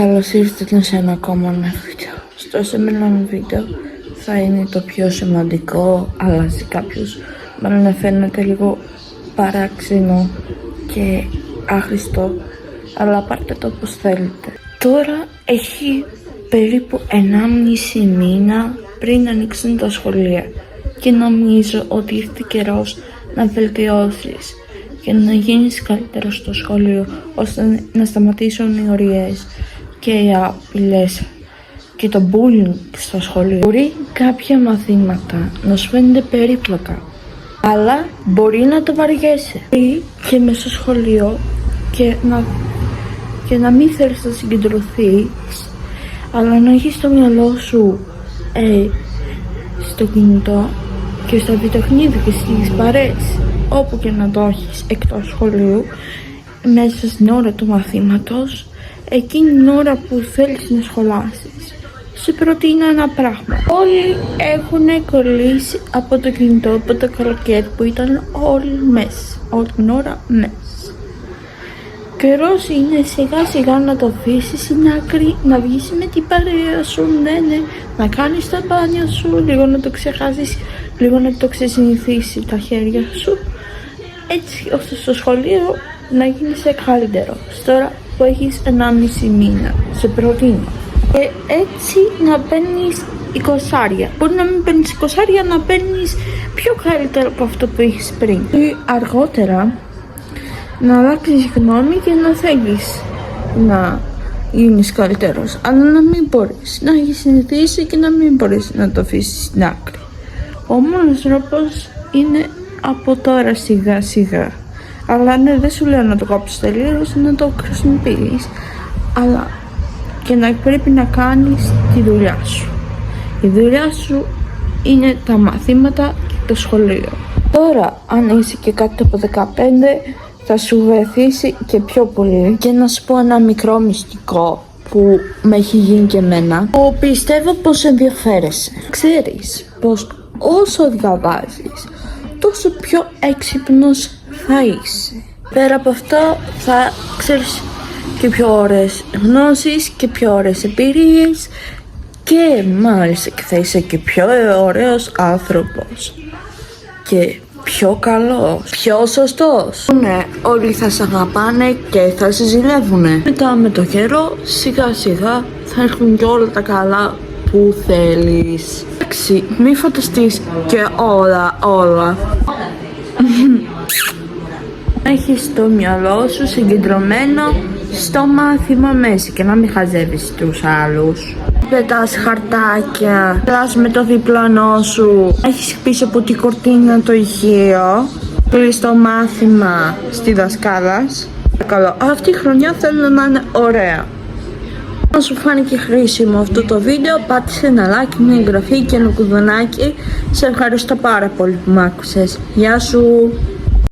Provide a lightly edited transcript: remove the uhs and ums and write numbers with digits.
Καλώς ήρθατε σε ένα ακόμα βίντεο. Στο σημερινό βίντεο θα είναι το πιο σημαντικό, αλλά σε κάποιους μάλλον να φαίνεται λίγο παράξενο και άχρηστο, αλλά πάρτε το όπως θέλετε. Τώρα έχει περίπου 1,5 μήνα πριν ανοίξουν τα σχολεία και νομίζω ότι ήρθε καιρός να βελτιώσεις και να γίνεις καλύτερο στο σχολείο, ώστε να σταματήσουν οι οριές και οι απειλές και το bullying στο σχολείο. Μπορεί κάποια μαθήματα να σου φαίνονται περίπλοκα, αλλά μπορεί να το βαριέσαι. Ή και μέσα στο σχολείο και να μην θέλεις να συγκεντρωθείς, αλλά να έχεις το μυαλό σου στο κινητό και στα βιντεοπαιχνίδια και στις παρέες, όπου και να το έχεις εκτός σχολείου, μέσα στην ώρα του μαθήματος, εκείνη την ώρα που θέλεις να σχολάσεις. Σου προτείνω ένα πράγμα. Όλοι έχουν κολλήσει από το κινητό από το καλοκαίρι που ήταν όλοι μέσα, όλη την ώρα μέσα. Καιρός είναι σιγά σιγά να το αφήσεις στην άκρη, να βγεις με την παρέα σου, ναι, να κάνεις τα μπάνια σου, λίγο να το ξεχάσεις, λίγο να το ξεσυνηθίσει τα χέρια σου, έτσι ώστε στο σχολείο να γίνεις καλύτερο. Τώρα που έχεις 1,5 μήνα, σε προτείνω. Και έτσι να παίρνεις 20. Μπορεί να μην παίρνεις 20, να παίρνεις πιο καλύτερο από αυτό που έχεις πριν. Ή αργότερα να αλλάξεις γνώμη και να θέλεις να γίνεις καλύτερος, αλλά να μην μπορείς, να έχεις συνηθίσει και να μην μπορείς να το αφήσεις στην άκρη. Ο μόνος τρόπος είναι από τώρα σιγά σιγά. Αλλά ναι, δεν σου λέω να το κόψεις τελείως, να το χρησιμοποιείς, αλλά και να πρέπει να κάνεις τη δουλειά σου. Η δουλειά σου είναι τα μαθήματα και το σχολείο. Τώρα, αν είσαι και κάτω από 15, θα σου βοηθήσει και πιο πολύ. Και να σου πω ένα μικρό μυστικό που με έχει γίνει και εμένα, που πιστεύω πως ενδιαφέρεσαι. Ξέρεις πως όσο διαβάζεις, τόσο πιο έξυπνος θα είσαι. Πέρα από αυτό θα ξέρεις και πιο ωραίες γνώσεις και πιο ωραίες εμπειρίες και μάλιστα και θα είσαι και πιο ωραίος άνθρωπος και πιο καλός, πιο σωστός. Ναι, όλοι θα σε αγαπάνε και θα σε ζηλεύουνε. Μετά με το καιρό σιγά σιγά θα έρχουν και όλα τα καλά που θέλεις. Εντάξει, μη φανταστείς και όλα. Έχεις το μυαλό σου συγκεντρωμένο στο μάθημα μέσα και να μην χαζεύεις τους άλλους. Πετάς χαρτάκια, πετάς με το διπλανό σου, έχεις πίσω από την κορτίνα το ηχείο, κλείς το μάθημα στη δασκάλας. Καλό, αυτή η χρονιά θέλω να είναι ωραία. Αν σου φάνηκε χρήσιμο αυτό το βίντεο, πάτησε ένα like, μια εγγραφή και ένα κουδουνάκι. Σε ευχαριστώ πάρα πολύ που μ' άκουσες. Γεια σου!